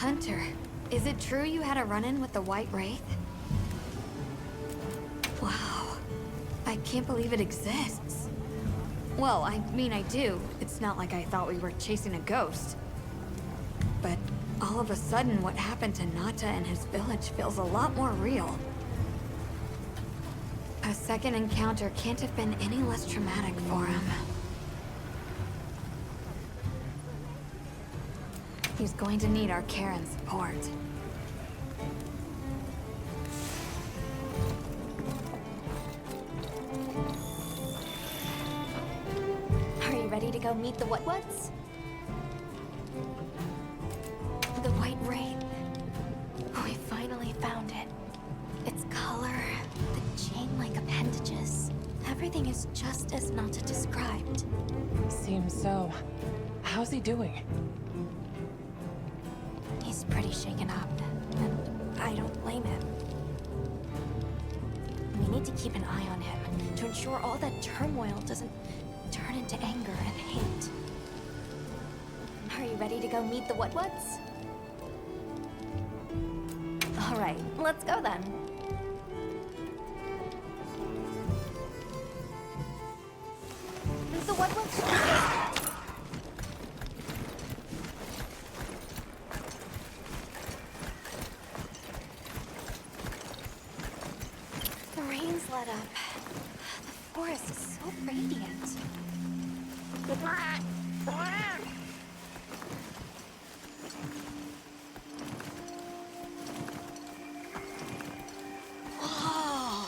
Hunter, is it true you had a run-in with the White Wraith? Wow. I can't believe it exists. Well, I mean I do. It's not like I thought we were chasing a ghost. But all of a sudden, what happened to Nata and his village feels a lot more real. A second encounter can't have been any less traumatic for him. He's going to need our care and support. Are you ready to go meet the what's? The White Wraith. We finally found it. Its color, the chain-like appendages. Everything is just as Nata described. Seems so. How's he doing? He's pretty shaken up, and I don't blame him. We need to keep an eye on him to ensure all that turmoil doesn't turn into anger and hate. Are you ready to go meet the what's? All right, let's go then. The what's? The rain's let up. The forest is so radiant. Whoa!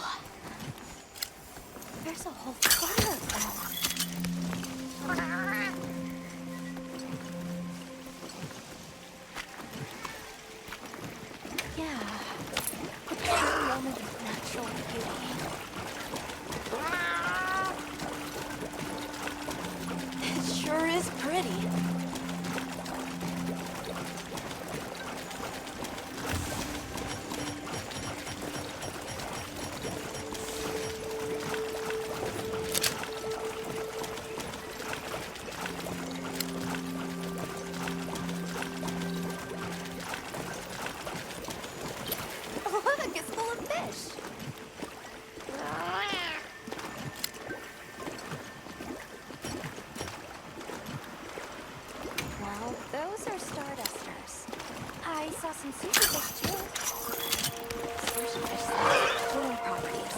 There's a whole flutter of them. Yeah. A true moment of natural beauty. It sure is pretty. Look, it's full of fish. Well, those are stardusters. I saw some sushi fish too. Sushi fish have healing properties.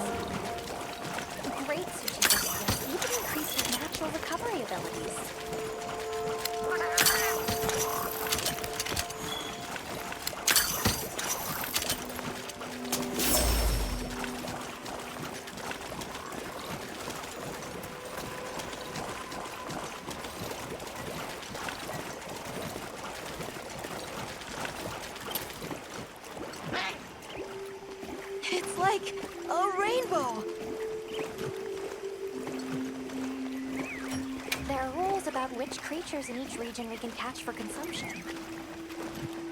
Great sushi fish skills even increase your natural recovery abilities. It's like a rainbow. There are rules about which creatures in each region we can catch for consumption.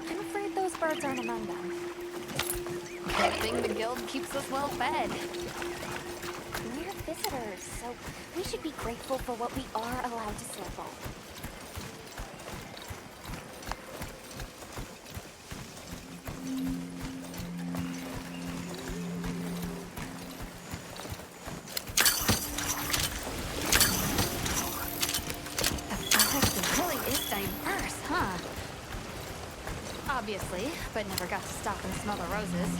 I'm afraid those birds aren't among them. Good thing the guild keeps us well fed. We're visitors, so we should be grateful for what we are allowed to sample. The forest really is diverse, huh? Obviously, but never got to stop and smell the roses.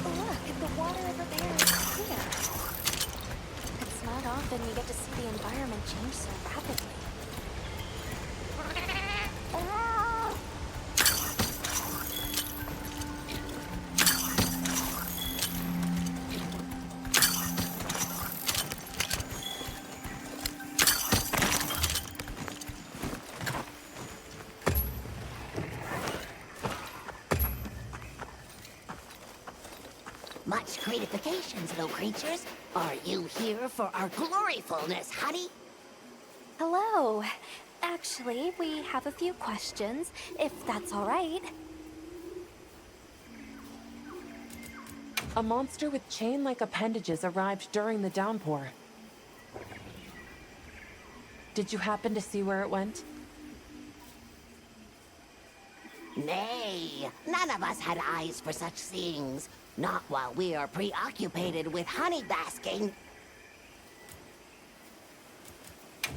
Look, the water over there is clear. It's not often you get to see the environment change so rapidly. Much gratifications, little creatures. Are you here for our gloryfulness, honey? Hello. Actually, we have a few questions, if that's all right. A monster with chain-like appendages arrived during the downpour. Did you happen to see where it went? Nay, none of us had eyes for such things. Not while we are preoccupied with honey basking.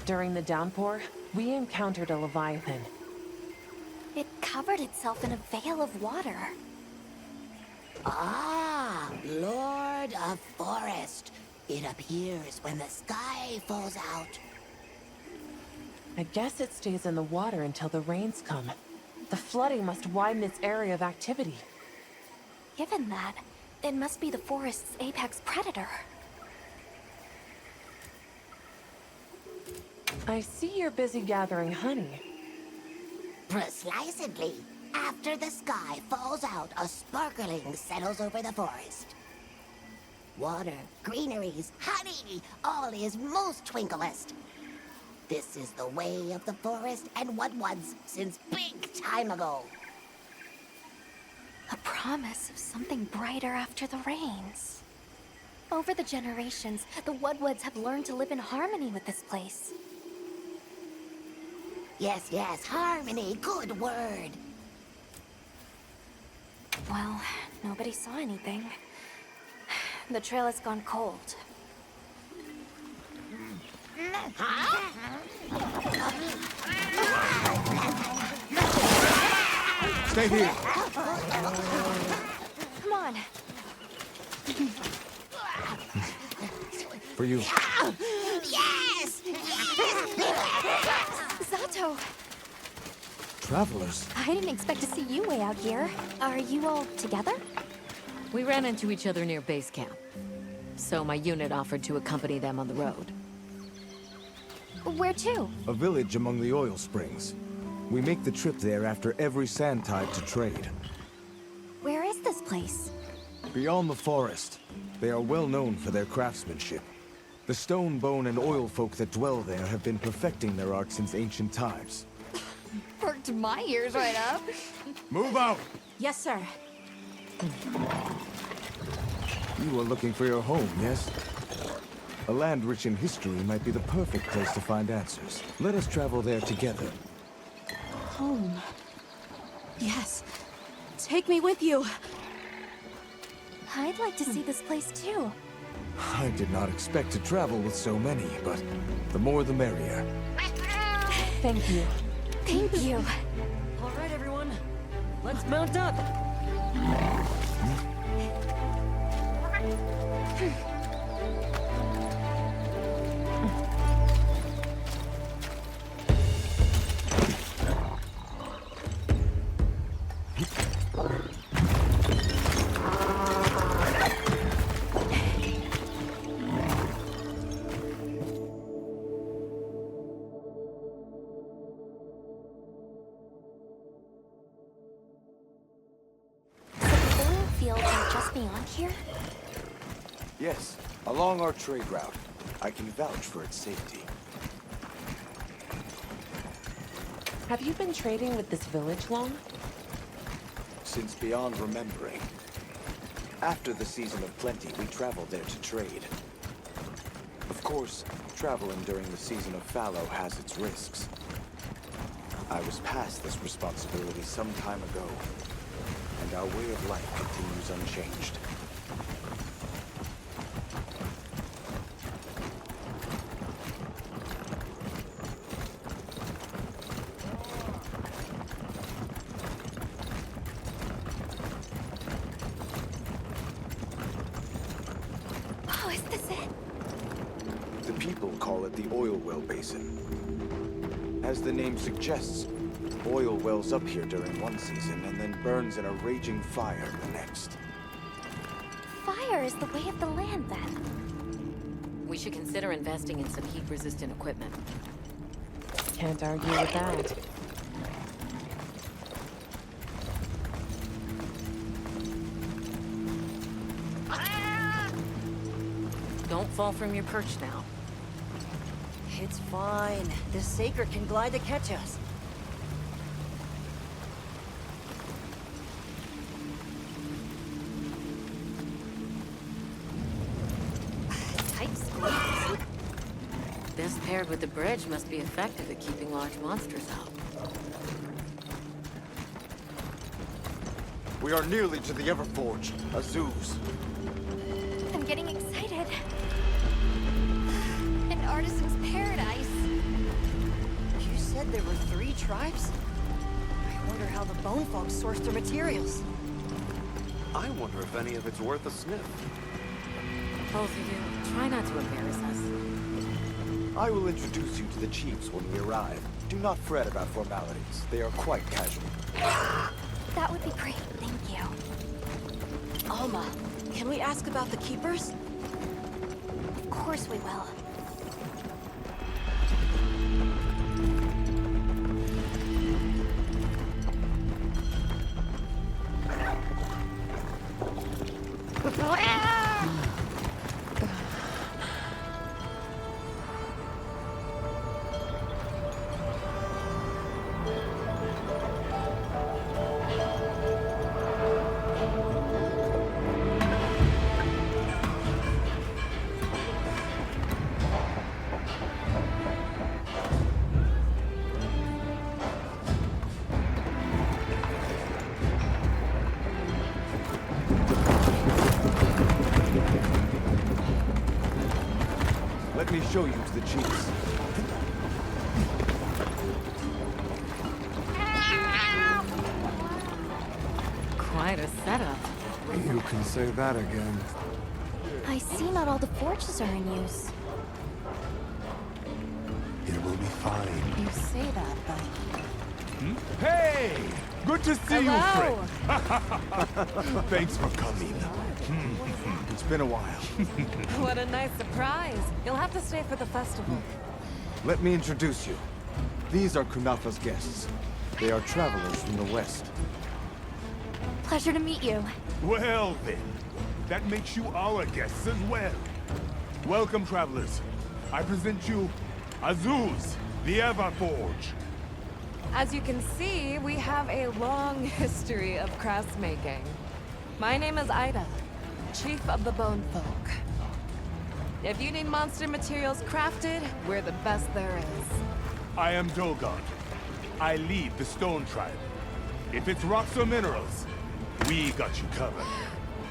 During the downpour, we encountered a leviathan. It covered itself in a veil of water. Ah, Lord of Forest. It appears when the sky falls out. I guess it stays in the water until the rains come. The flooding must widen its area of activity. Given that, it must be the forest's apex predator. I see you're busy gathering honey. Precisely. After the sky falls out, a sparkling settles over the forest. Water, greeneries, honey, all is most twinklest. This is the way of the forest and what was since big time ago. A promise of something brighter after the rains. Over the generations, the Woodwoods have learned to live in harmony with this place. Yes, yes, harmony, good word. Well, nobody saw anything. The trail has gone cold. Stay here. Come on. For you. Yes! Zato! Travelers. I didn't expect to see you way out here. Are you all together? We ran into each other near base camp, so my unit offered to accompany them on the road. Where to? A village among the oil springs. We make the trip there after every sand tide to trade. Where is this place? Beyond the forest, they are well known for their craftsmanship. The stone, bone, and oil folk that dwell there have been perfecting their art since ancient times. Perked my ears right up. Move out! Yes, sir. You are looking for your home, yes? A land rich in history might be the perfect place to find answers. Let us travel there together. Home. Yes. Take me with you. I'd like to see this place too. I did not expect to travel with so many, but the more the merrier. Thank you. Thank you. All right, everyone. Let's mount up. Fields are just beyond here? Yes, along our trade route. I can vouch for its safety. Have you been trading with this village long? Since beyond remembering. After the season of plenty, we traveled there to trade. Of course, traveling during the season of fallow has its risks. I was past this responsibility some time ago, and our way of life continues unchanged. Oh, is this it? The people call it the oil well basin. As the name suggests, oil wells up here during one season and then burns in a raging fire the next. Fire is the way of the land, then. We should consider investing in some heat-resistant equipment. Can't argue with that. Don't fall from your perch now. It's fine. The Saker can glide to catch us. Tight squeeze. This paired with the bridge must be effective at keeping large monsters out. We are nearly to the Everforge, Azuz. I'm getting excited. An artisan's paradise. You said there were 3 tribes? I wonder how the bone folks source their materials. I wonder if any of it's worth a sniff. Both of you, try not to embarrass us. I will introduce you to the chiefs when we arrive. Do not fret about formalities. They are quite casual. That would be great, thank you. Alma, can we ask about the keepers? Of course we will. Let me show you to the chiefs. Quite a setup. You can say that again. I see not all the forges are in use. It will be fine. You say that, but... Hey! Good to see you, Hello. friend. Thanks for coming. It's been a while. What a nice surprise. You'll have to stay for the festival. Let me introduce you. These are Kunafa's guests. They are travelers from the west. Pleasure to meet you. Well then, that makes you our guests as well. Welcome, travelers. I present you Azuz, the Everforge. As you can see, we have a long history of crafts making. My name is Ida, Chief of the Bone Folk. If you need monster materials crafted, we're the best there is. I am Dolgod. I lead the Stone Tribe. If it's rocks or minerals, we got you covered.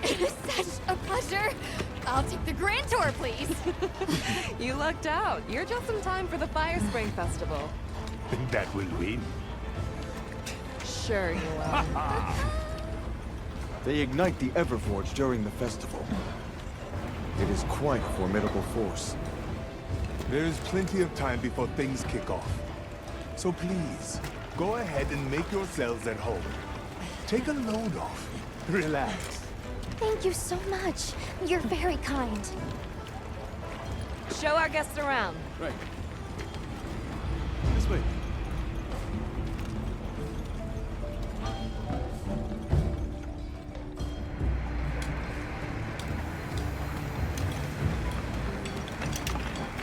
It is such a pleasure. I'll take the grand tour, please. You lucked out. You're just in time for the Fire Spring Festival. Think that will win? Sure you will. They ignite the Everforge during the festival. It is quite a formidable force. There is plenty of time before things kick off. So please, go ahead and make yourselves at home. Take a load off. Relax. Thank you so much. You're very kind. Show our guests around. Right. This way.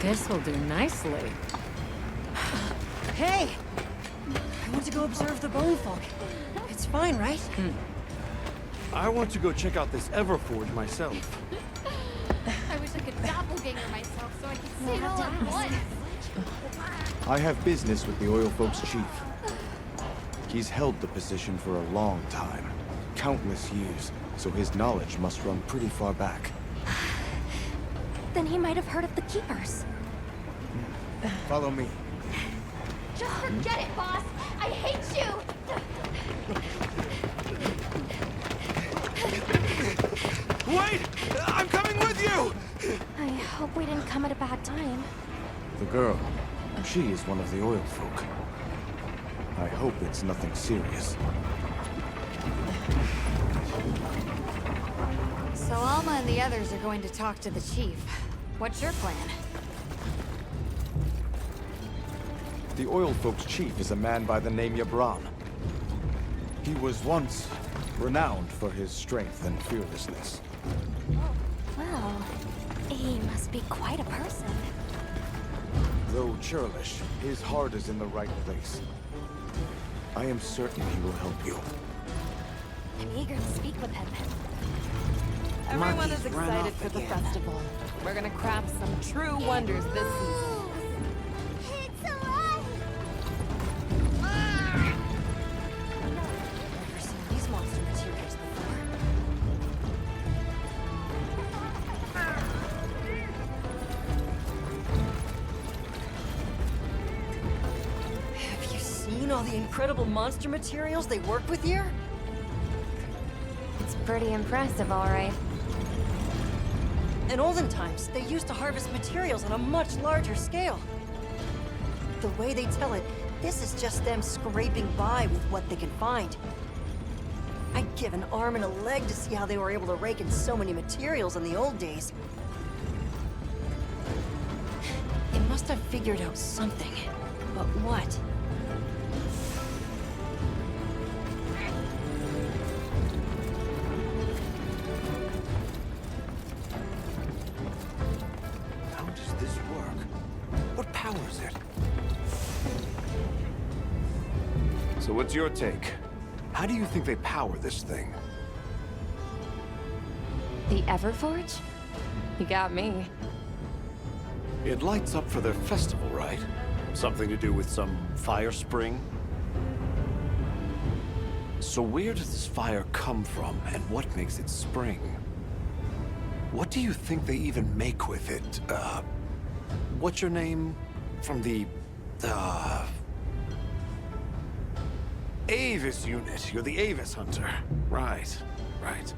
This will do nicely. Hey! I want to go observe the bone folk. It's fine, right? I want to go check out this Everforge myself. I wish I could doppelganger myself so I could see it all at once. I have business with the Oil Folks' chief. He's held the position for a long time. Countless years, so his knowledge must run pretty far back. Then he might have heard of the keepers. Follow me. Just forget it, boss. I hate you. Wait! I'm coming with you! I hope we didn't come at a bad time. The girl, she is one of the Oil Folk. I hope it's nothing serious. So Alma and the others are going to talk to the chief. What's your plan? The Oil Folks' chief is a man by the name Yabran. He was once renowned for his strength and fearlessness. Well, he must be quite a person. Though churlish, his heart is in the right place. I am certain he will help you. I'm eager to speak with him. Everyone Monkeys is run excited off for the again. festival. We're gonna craft some true wonders this season. It's alive! Never seen these monster materials The incredible monster materials they work with here? It's pretty impressive, all right. In olden times, they used to harvest materials on a much larger scale. The way they tell it, this is just them scraping by with what they can find. I'd give an arm and a leg to see how they were able to rake in so many materials in the old days. They must have figured out something. But what? How does this work? What powers it? So what's your take? How do you think they power this thing? The Everforge? You got me. It lights up for their festival, right? Something to do with some fire spring? So where does this fire come from, and what makes it spring? What do you think they even make with it? What's your name? From the, Avis unit. You're the Avis hunter. Right, right.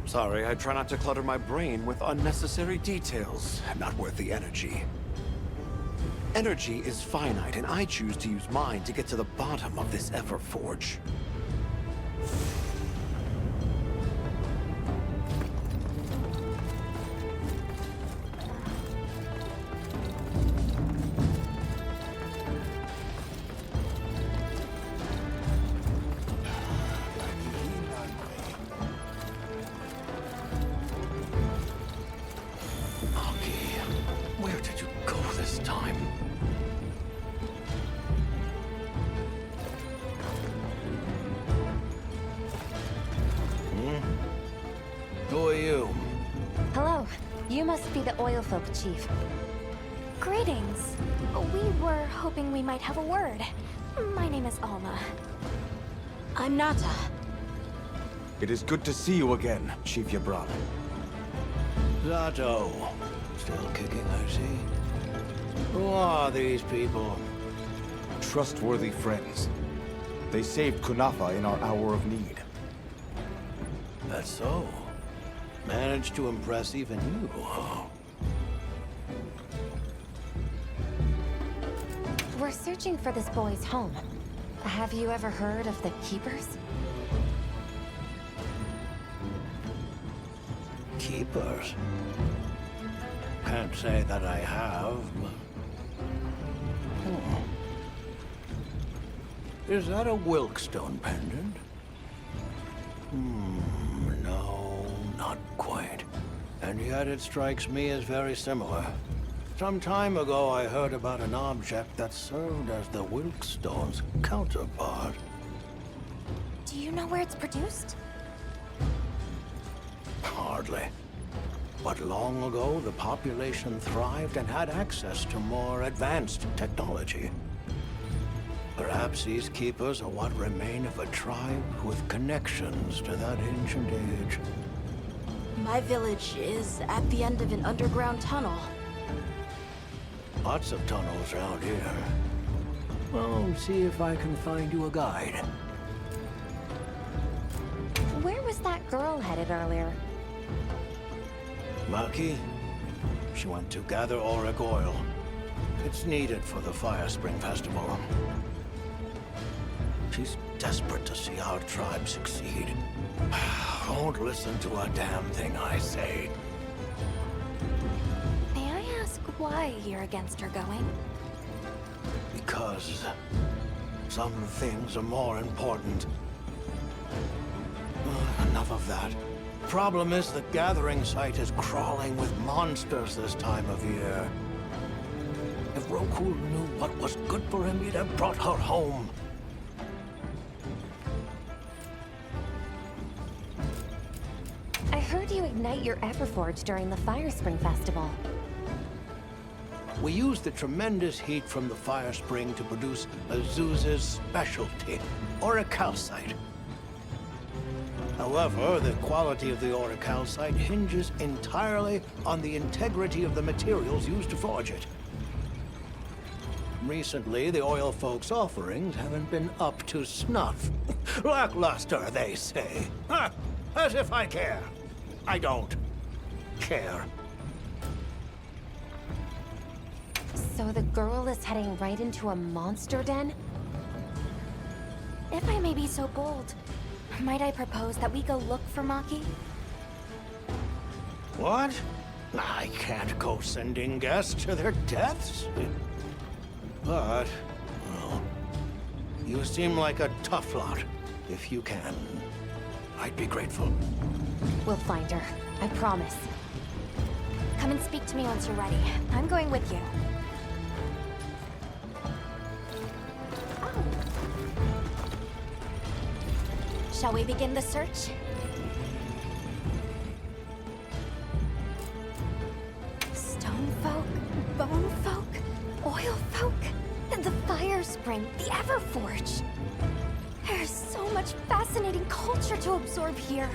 Sorry, I try not to clutter my brain with unnecessary details. Not worth the energy. Energy is finite, and I choose to use mine to get to the bottom of this Everforge. Where did you go this time? Who are you? Hello. You must be the Oilfolk chief. Greetings. We were hoping we might have a word. My name is Alma. I'm Nata. It is good to see you again, Chief Yabran. Zato. Still kicking, I see. Who are these people? Trustworthy friends. They saved Kunafa in our hour of need. That's so. Managed to impress even you, huh? We're searching for this boy's home. Have you ever heard of the Keepers? Keepers? Can't say that I have, but... Is that a Wilkstone pendant? No, not quite. And yet it strikes me as very similar. Some time ago I heard about an object that served as the Wilkstone's counterpart. Do you know where it's produced? Hardly. But long ago, the population thrived and had access to more advanced technology. Perhaps these keepers are what remain of a tribe with connections to that ancient age. My village is at the end of an underground tunnel. Lots of tunnels around here. Well, see if I can find you a guide. Where was that girl headed earlier? Maki? She went to gather auric oil. It's needed for the Fire Spring Festival. She's desperate to see our tribe succeed. Don't listen to a damn thing I say. May I ask why you're against her going? Because some things are more important. Enough of that. Problem is the gathering site is crawling with monsters this time of year. If Roku knew what was good for him, he'd have brought her home. I heard you ignite your Everforge during the Fire Spring Festival. We use the tremendous heat from the fire spring to produce Azuz's specialty, auricalcite. However, the quality of the auricalcite hinges entirely on the integrity of the materials used to forge it. Recently, the oil folks' offerings haven't been up to snuff. Lackluster, they say. Huh, as if I care. I don't care. So the girl is heading right into a monster den? If I may be so bold, might I propose that we go look for Maki? What? I can't go sending guests to their deaths. But, well, you seem like a tough lot. If you can, I'd be grateful. We'll find her. I promise. Come and speak to me once you're ready. I'm going with you. Oh. Shall we begin the search? Stone folk, bone folk, oil folk, and the fire spring, the Everforge. There's so much fascinating culture to absorb here.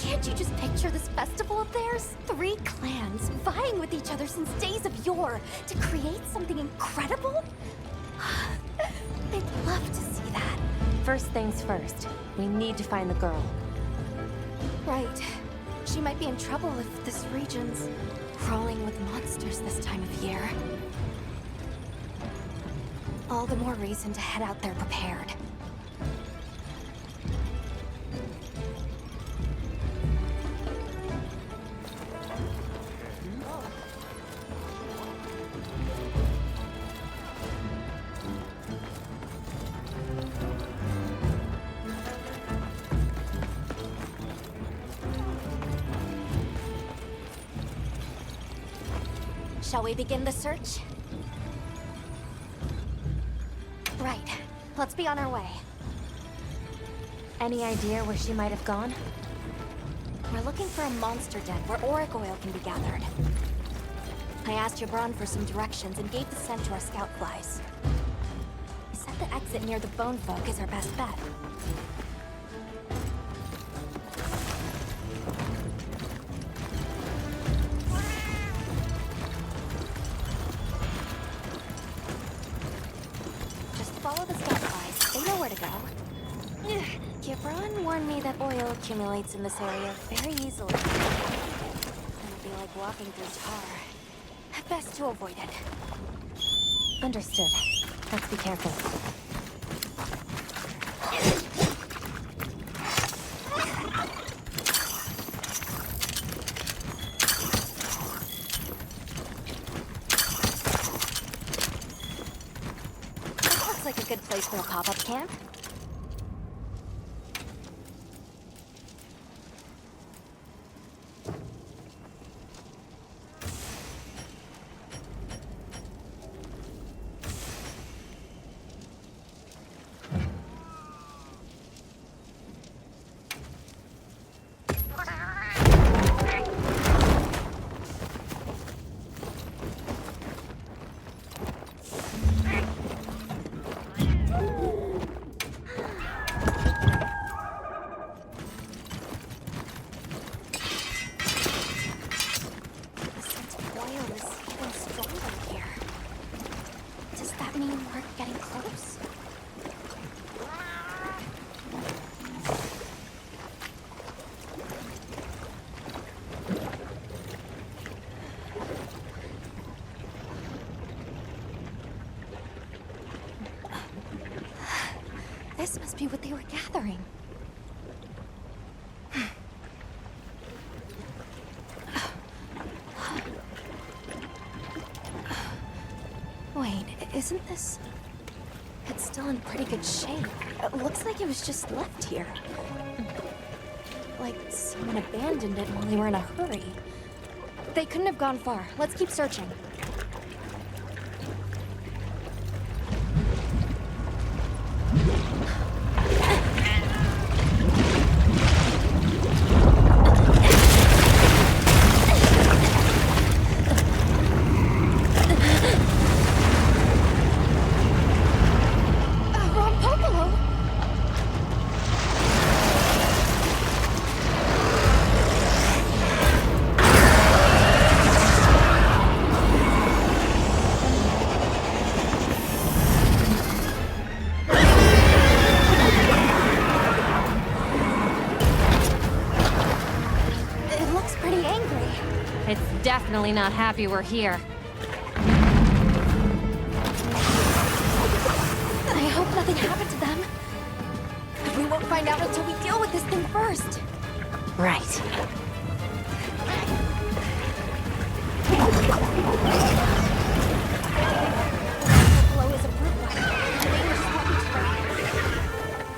Can't you just picture this festival of theirs? 3 clans vying with each other since days of yore to create something incredible? I'd love to see that. First things first. We need to find the girl. Right. She might be in trouble if this region's crawling with monsters this time of year. All the more reason to head out there prepared. Shall we begin the search? Right. Let's be on our way. Any idea where she might have gone? We're looking for a monster den where auric oil can be gathered. I asked Jabron for some directions and gave the scent to our scout flies. He said the exit near the bone folk is our best bet. Follow the scout flies. They know where to go. Gibran warned me that oil accumulates in this area very easily. It'll be like walking through tar. Best to avoid it. Understood. Let's be careful. Like a good place for a pop-up camp. This must be what they were gathering. Wait, isn't this... It's still in pretty good shape. It looks like it was just left here. Like someone abandoned it while they were in a hurry. They couldn't have gone far. Let's keep searching. definitely not happy we're here. I hope nothing happened to them. We won't find out until we deal with this thing first. Right. Below is a brute bite. The Danish swampy trap.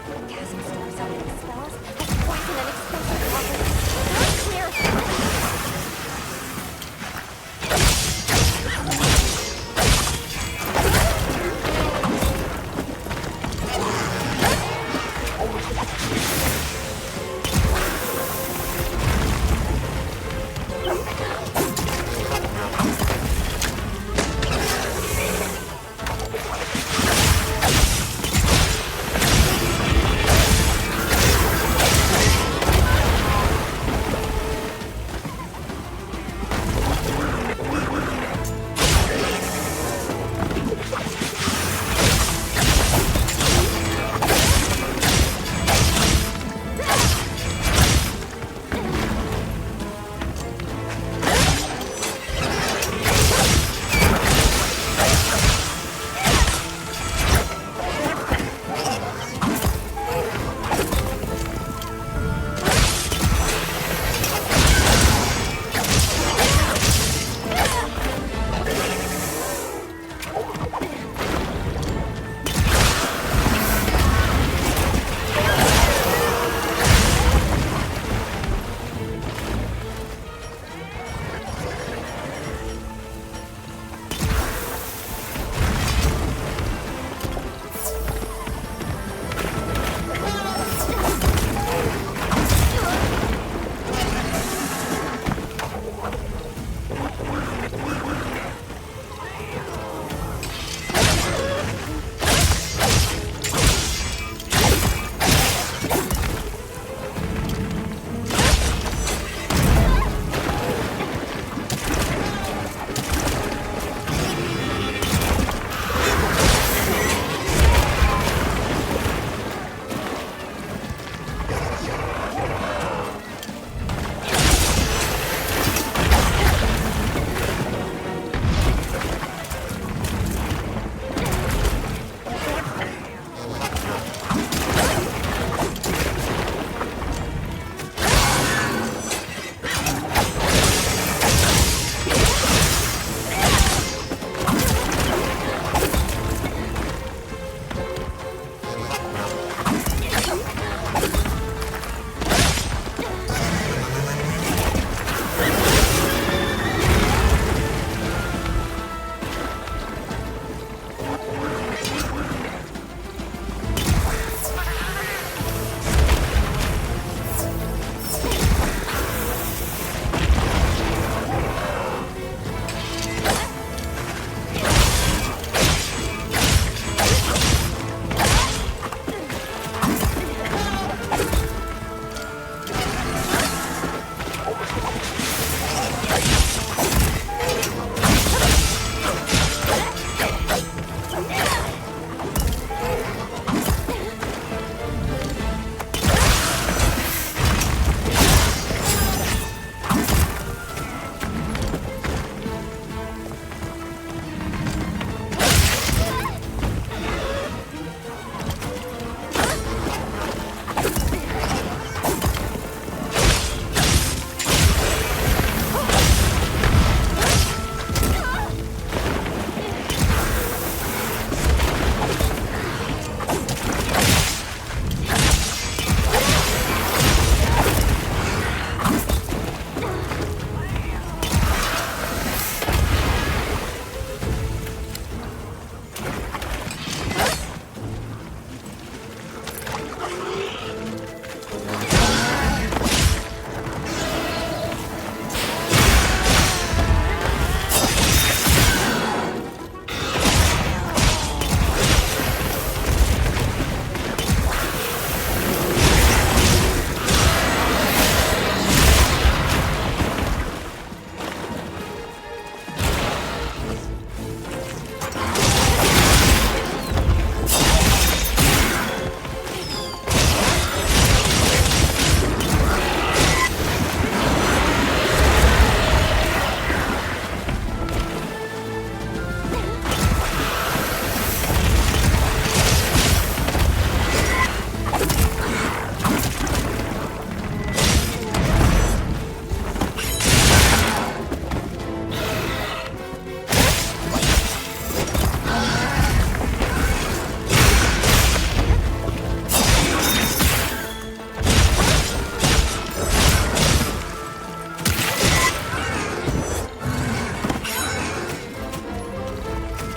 The chasm stores out its spells, has poison and explosive properties. Very clear.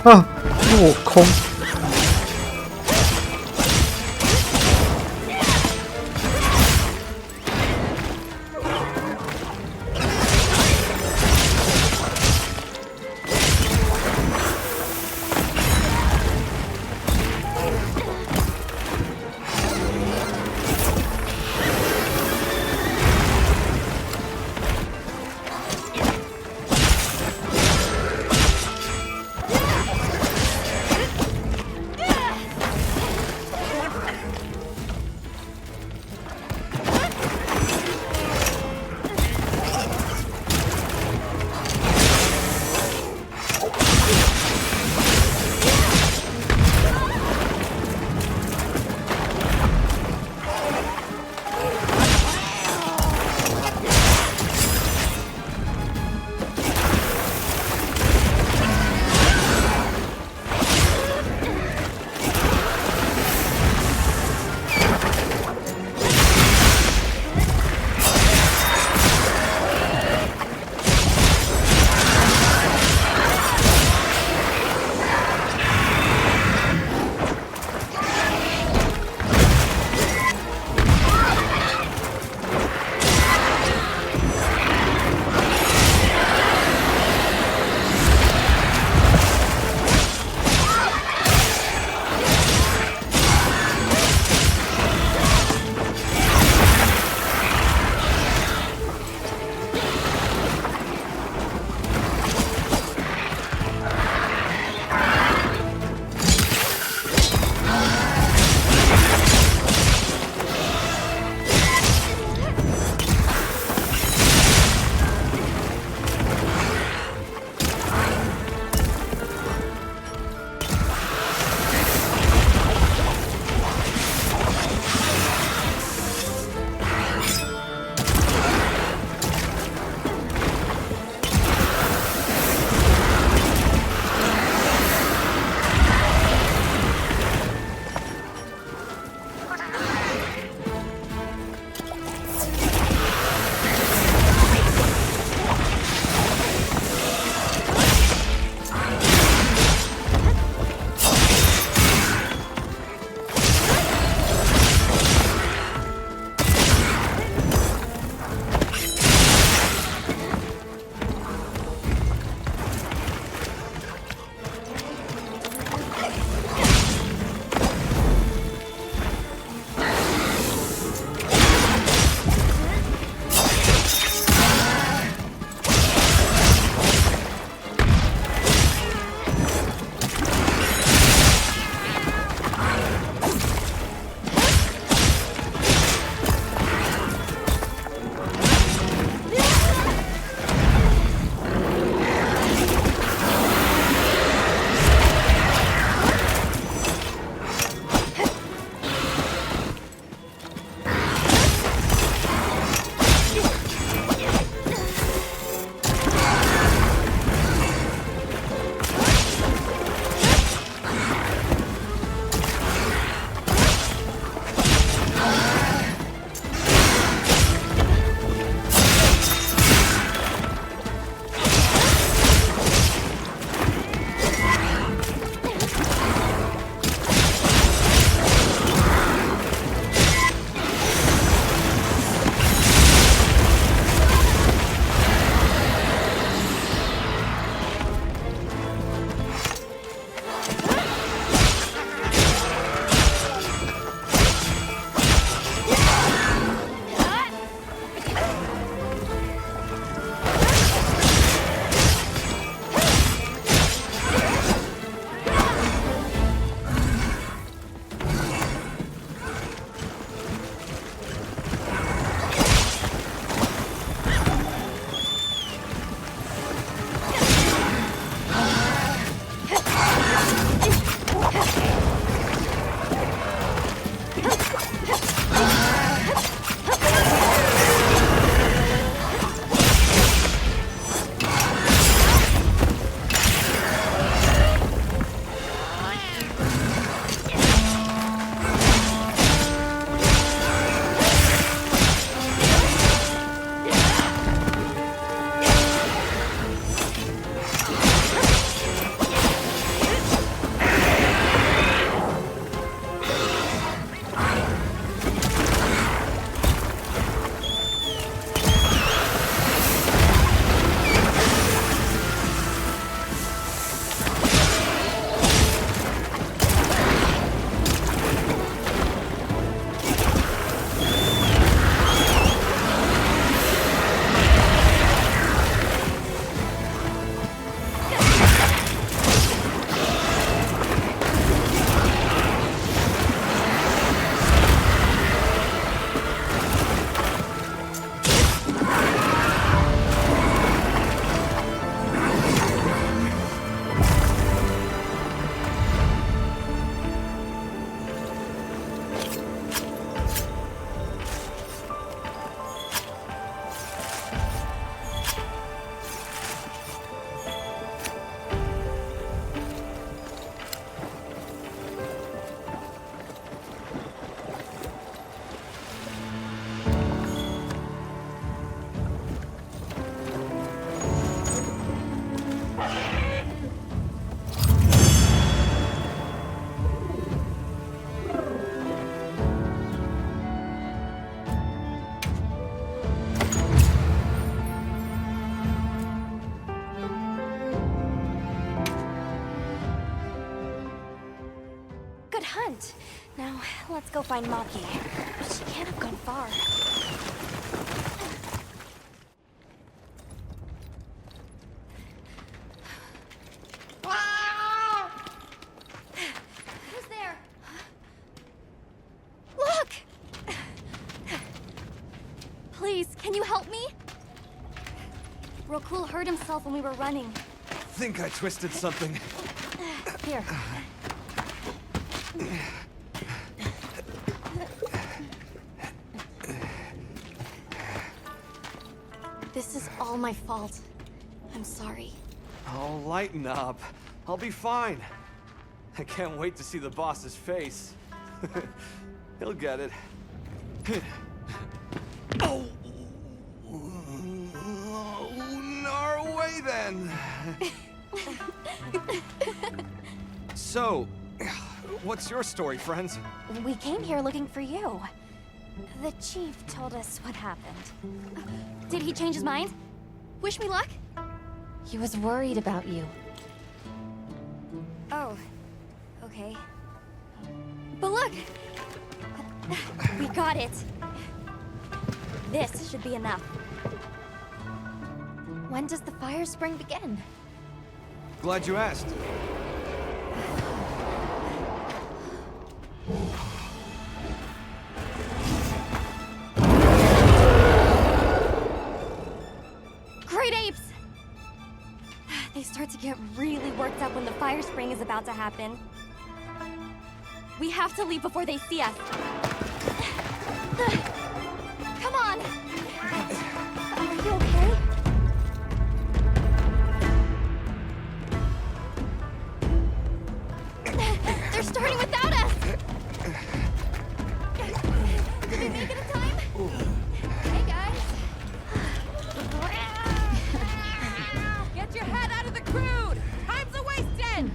啊，落空。Now, let's go find Maki. She can't have gone far. Who's there? Look! Please, can you help me? Rokul hurt himself when we were running. Think I twisted something. Here. This is all my fault. I'm sorry. Oh, lighten up. I'll be fine. I can't wait to see the boss's face. He'll get it. Oh! Our way then! So, what's your story, friends? We came here looking for you. The chief told us what happened. Did he change his mind? Wish me luck? He was worried about you. Oh, okay. But look! We got it! This should be enough. When does the fire spring begin? Glad you asked. Great apes! They start to get really worked up when the fire spring is about to happen. We have to leave before they see us. Come on! Are you okay? They're starting without us! Did we make it in time? Hey, guys! Get your head out of the crude! Time's a wasted!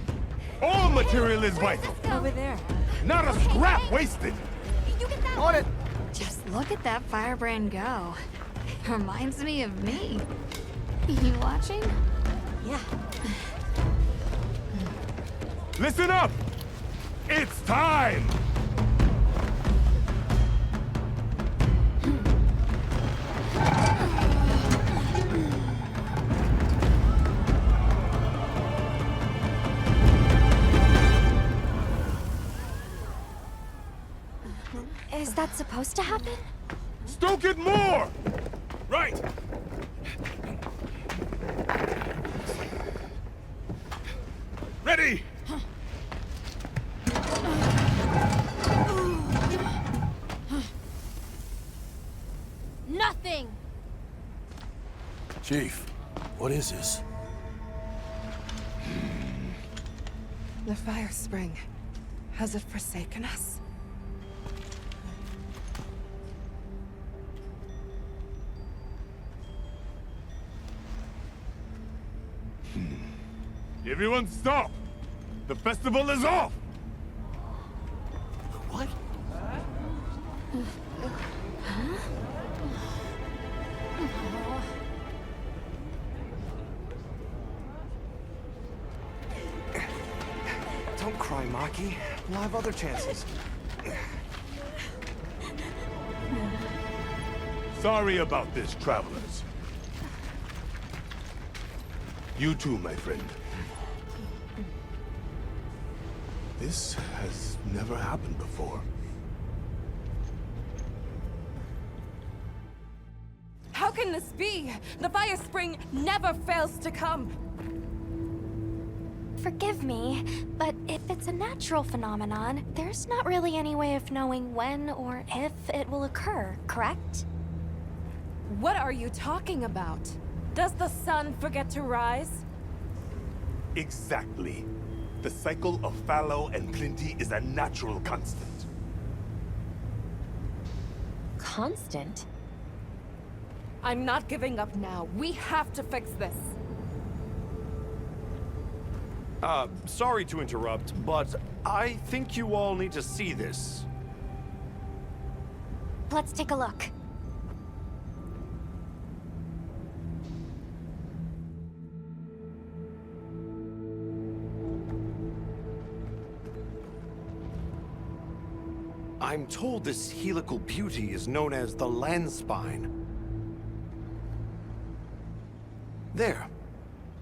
All material is vital. Over there. Not a scrap wasted. You get that On it! Just look at that firebrand go. Reminds me of me. You watching? Yeah. Listen up! It's time! Is that supposed to happen? Stoke it more! Right! Ready! Nothing! Chief, what is this? The fire spring. Has it forsaken us? Everyone stop! The festival is off! What? Don't cry, Maki. We'll have other chances. Sorry about this, travelers. You too, my friend. This has never happened before. How can this be? The fire spring never fails to come. Forgive me, but if it's a natural phenomenon, there's not really any way of knowing when or if it will occur, correct? What are you talking about? Does the sun forget to rise? Exactly. The cycle of fallow and plenty is a natural constant. Constant? I'm not giving up now. We have to fix this. Sorry to interrupt, but I think you all need to see this. Let's take a look. I'm told this helical beauty is known as the land spine. There.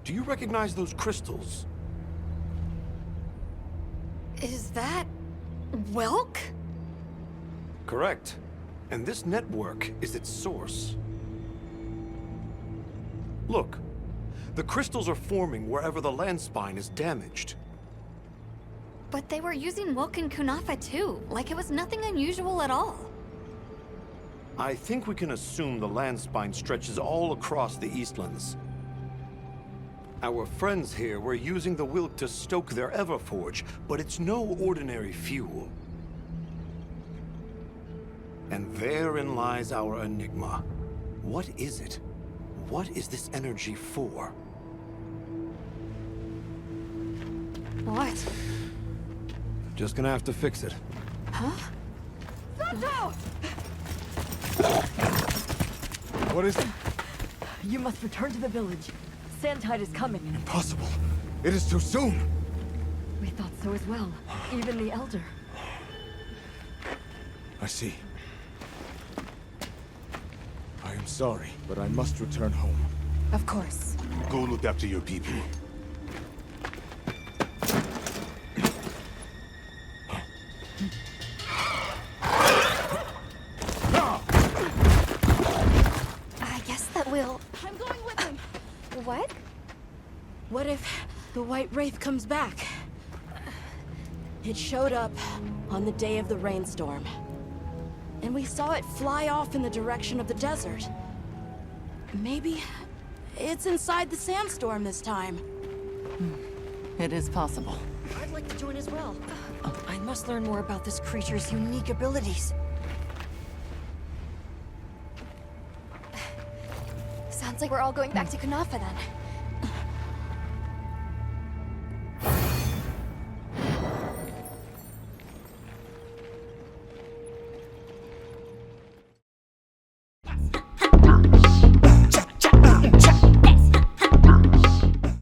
Do you recognize those crystals? Is that... Welk? Correct. And this network is its source. Look. The crystals are forming wherever the land spine is damaged. But they were using Welk and Kunafa too, like it was nothing unusual at all. I think we can assume the land spine stretches all across the Eastlands. Our friends here were using the Wilk to stoke their Everforge, but it's no ordinary fuel. And therein lies our enigma. What is it? What is this energy for? What? Just gonna have to fix it. Huh? Santo! What is it? You must return to the village. Sandtide is coming. Impossible. It is too soon. We thought so as well. Even the Elder. I see. I am sorry, but I must return home. Of course. Go look after your people. I guess that we'll... I'm going with him. What? What if the White Wraith comes back? It showed up on the day of the rainstorm. And we saw it fly off in the direction of the desert. Maybe it's inside the sandstorm this time. It is possible. I'd like to join as well. I must learn more about this creature's unique abilities. Sounds like we're all going back to Kunafa then.